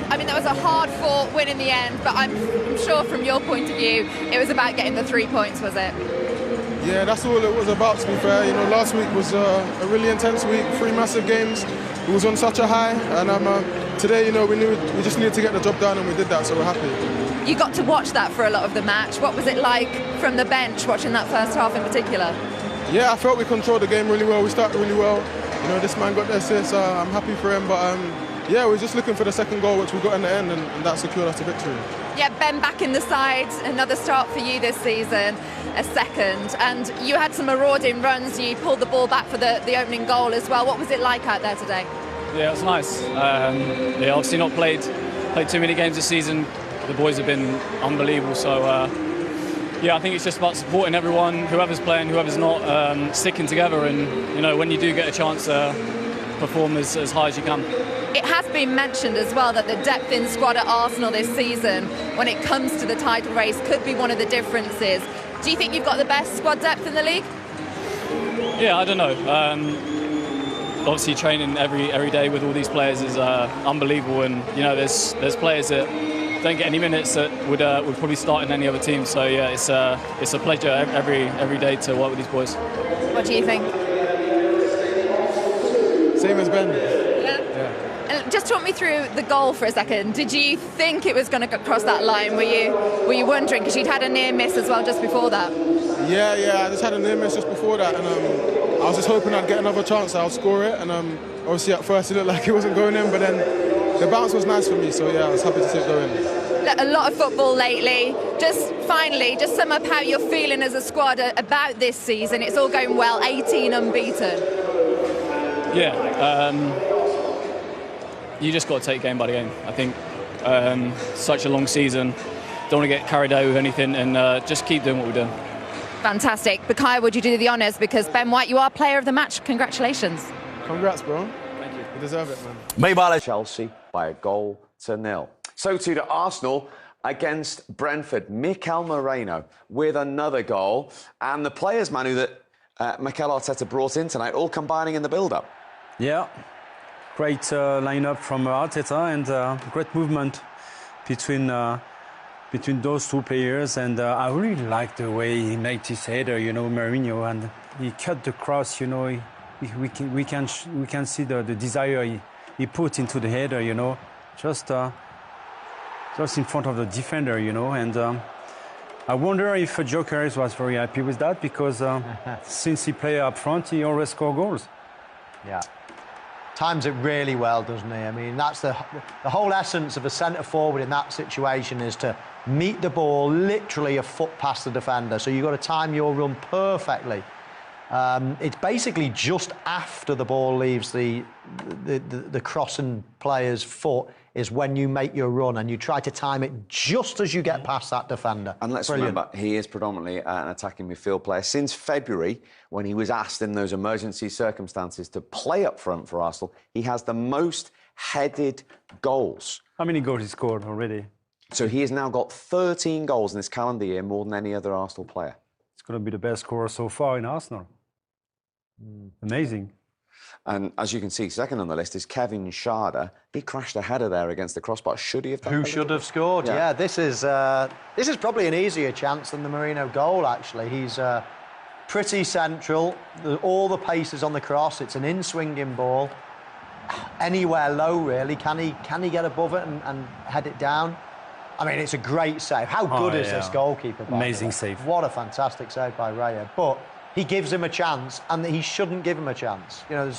I mean, that was a hard-fought win in the end, but I'm sure from your point of view, it was about getting the 3 points, was it? Yeah, that's all it was about, to be fair. You know, last week was a really intense week, 3 massive games. It was on such a high, and today, you know, we just needed to get the job done, and we did that, so we're happy. You got to watch that for a lot of the match. What was it like from the bench, watching that first half in particular? Yeah, I felt we controlled the game really well. We started really well. You know, this man got the assist. I'm happy for him, but yeah, we're just looking for the second goal, which we got in the end, and that secured us the victory. Yeah, Ben back in the side, another start for you this season, a second, and you had some marauding runs. You pulled the ball back for the opening goal as well. What was it like out there today? Yeah, it was nice. Yeah, obviously not played too many games this season. The boys have been unbelievable, so yeah, I think it's just about supporting everyone, whoever's playing, whoever's not, sticking together, and you know, when you do get a chance to perform as high as you can. It has been mentioned as well that the depth in squad at Arsenal this season, when it comes to the title race, could be one of the differences. Do you think you've got the best squad depth in the league? Yeah, I don't know. Obviously, training every day with all these players is unbelievable, and you know, there's players that don't get any minutes that would probably start in any other team. So yeah, it's a pleasure every day to work with these boys. What do you think? Same as Ben. Yeah. And just talk me through the goal for a second. Did you think it was going to cross that line? Were you wondering, because you'd had a near miss as well just before that? Yeah, I just had a near miss just before that, and I was just hoping I'd get another chance. I'll score it, and obviously at first it looked like it wasn't going in, but then the bounce was nice for me, so yeah, I was happy to see it go in. A lot of football lately. Just finally, just sum up how you're feeling as a squad about this season. It's all going well, 18 unbeaten. Yeah, you just got to take game by the game. I think such a long season, don't want to get carried away with anything, and just keep doing what we're doing. Fantastic. Bukai, would you do the honours? Because Ben White, you are player of the match. Congratulations. Congrats, bro. Thank you. You deserve it, man. Meanwhile, Chelsea by 1-0. So too to Arsenal against Brentford. Mikel Moreno with another goal, and the players, Manu, that Mikel Arteta brought in tonight, all combining in the build-up. Yeah, great lineup from Arteta, and great movement between those two players. And I really like the way he made his header, you know, Mourinho, and he cut the cross. You know, we can see the desire he put into the header. You know, just in front of the defender. You know, and I wonder if Gyökeres was very happy with that, because since he plays up front, he always scores goals. Yeah. Times it really well, doesn't he? I mean, that's the whole essence of a centre-forward in that situation, is to meet the ball literally a foot past the defender. So you've got to time your run perfectly. It's basically just after the ball leaves the crossing player's foot is when you make your run, and you try to time it just as you get past that defender. And let's remember, he is predominantly an attacking midfield player. Since February, when he was asked in those emergency circumstances to play up front for Arsenal, he has the most headed goals. How many goals he scored already? So he has now got 13 goals in this calendar year, more than any other Arsenal player. It's going to be the best scorer so far in Arsenal. Amazing. And as you can see, second on the list is Kevin Schade. He crashed a header there against the crossbar. Should he have done? Who should have scored? Yeah, this is probably an easier chance than the Moreno goal, actually. He's pretty central. All the pace is on the cross. It's an in-swinging ball. Anywhere low, really. Can he get above it and head it down? I mean, it's a great save. How good is this goalkeeper? Amazing save. What a fantastic save by Raya. But he gives him a chance, and he shouldn't give him a chance. You know,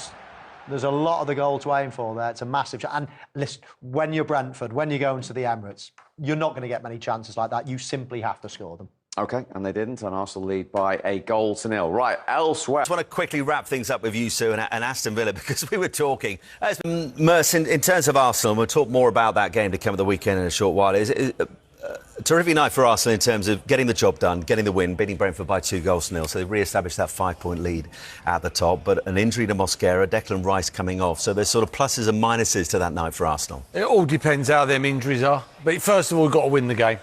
there's a lot of the goal to aim for there. It's a massive chance. And listen, when you're Brentford, when you go into the Emirates, you're not going to get many chances like that. You simply have to score them. OK, and they didn't, and Arsenal lead by 1-0. Right, elsewhere. I just want to quickly wrap things up with you, Sue, and Aston Villa, because we were talking. Merce, in terms of Arsenal, we'll talk more about that game to come at the weekend in a short while. Is a terrific night for Arsenal in terms of getting the job done, getting the win, beating Brentford by 2-0. So they've re-established that 5-point lead at the top. But an injury to Mosquera, Declan Rice coming off. So there's sort of pluses and minuses to that night for Arsenal. It all depends how them injuries are. But first of all, we've got to win the game.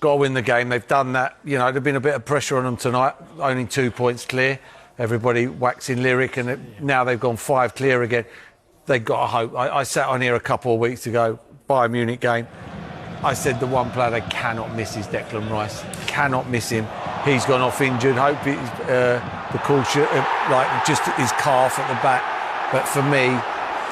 Got to win the game. They've done that. You know, there's been a bit of pressure on them tonight. Only 2 points clear. Everybody waxing lyric, and now they've gone 5 clear again. They've got to hope. I sat on here a couple of weeks ago Bayern Munich game, I said the one player they cannot miss is Declan Rice. Cannot miss him. He's gone off injured. Hope it's the caution, like just his calf at the back. But for me,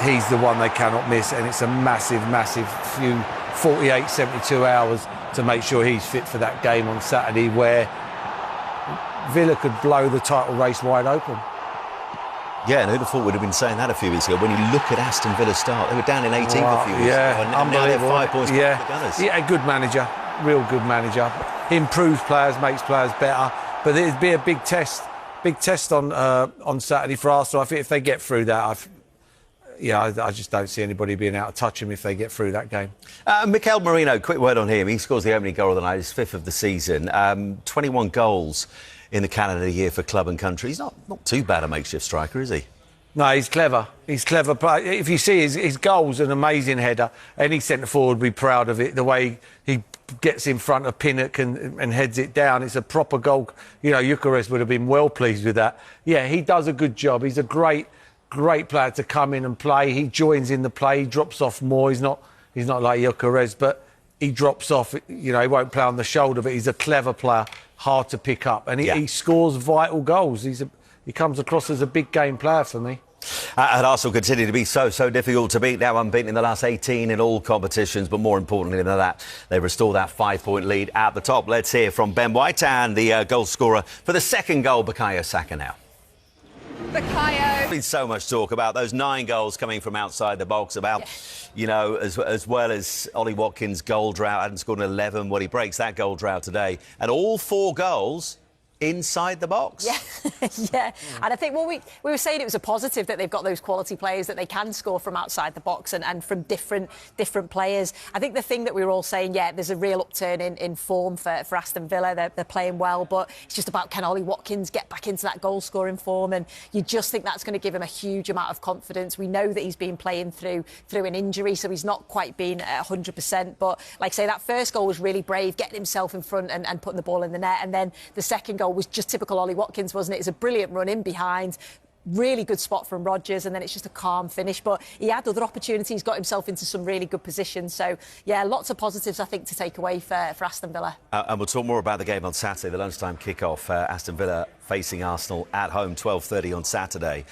he's the one they cannot miss, and it's a massive, massive few 48, 72 hours to make sure he's fit for that game on Saturday, where Villa could blow the title race wide open. Yeah, and who'd have thought we'd have been saying that a few weeks ago? When you look at Aston Villa's start, they were down in 18th a few weeks ago, and now they're 5 points behind the Gunners. Yeah, good manager, real good manager. Improves players, makes players better. But it'd be a big test on Saturday for Arsenal. I think if they get through that, I just don't see anybody being able to touch him if they get through that game. Mikel Merino, quick word on him. He scores the opening goal of the night, his 5th of the season. 21 goals in the calendar year for club and country. He's not too bad a makeshift striker, is he? No, he's clever. He's clever. If you see his goal's an amazing header. Any centre-forward would be proud of it. The way he gets in front of Pinnock and heads it down. It's a proper goal. You know, Eucharist would have been well pleased with that. Yeah, he does a good job. He's a great player to come in and play. He joins in the play. He drops off more. He's not like Eucharist, but he drops off. You know, he won't play on the shoulder, but he's a clever player, hard to pick up, and he scores vital goals. He comes across as a big game player for me. And Arsenal continue to be so difficult to beat, now unbeaten in the last 18 in all competitions, but more importantly than that, they restore that 5-point lead at the top. Let's hear from Ben White and the goal scorer for the second goal, Bukayo Saka now. Bukayo. Been so much talk about those 9 goals coming from outside the box, about, you know, as well as Ollie Watkins' goal drought, hadn't scored an 11, well, he breaks that goal drought today, and all 4 goals inside the box. Yeah. And I think we were saying it was a positive that they've got those quality players that they can score from outside the box and from different players. I think the thing that we were all saying, there's a real upturn in form for Aston Villa. They're playing well, but it's just about, can Ollie Watkins get back into that goal scoring form? And you just think that's going to give him a huge amount of confidence. We know that he's been playing through an injury, so he's not quite been at 100%. But like I say, that first goal was really brave, getting himself in front and putting the ball in the net. And then the second goal was just typical Ollie Watkins, wasn't it? It's a brilliant run in behind, really good spot from Rodgers, and then it's just a calm finish. But he had other opportunities, got himself into some really good positions. So, lots of positives, I think, to take away for Aston Villa. And we'll talk more about the game on Saturday, the lunchtime kick-off. Aston Villa facing Arsenal at home, 12:30 on Saturday.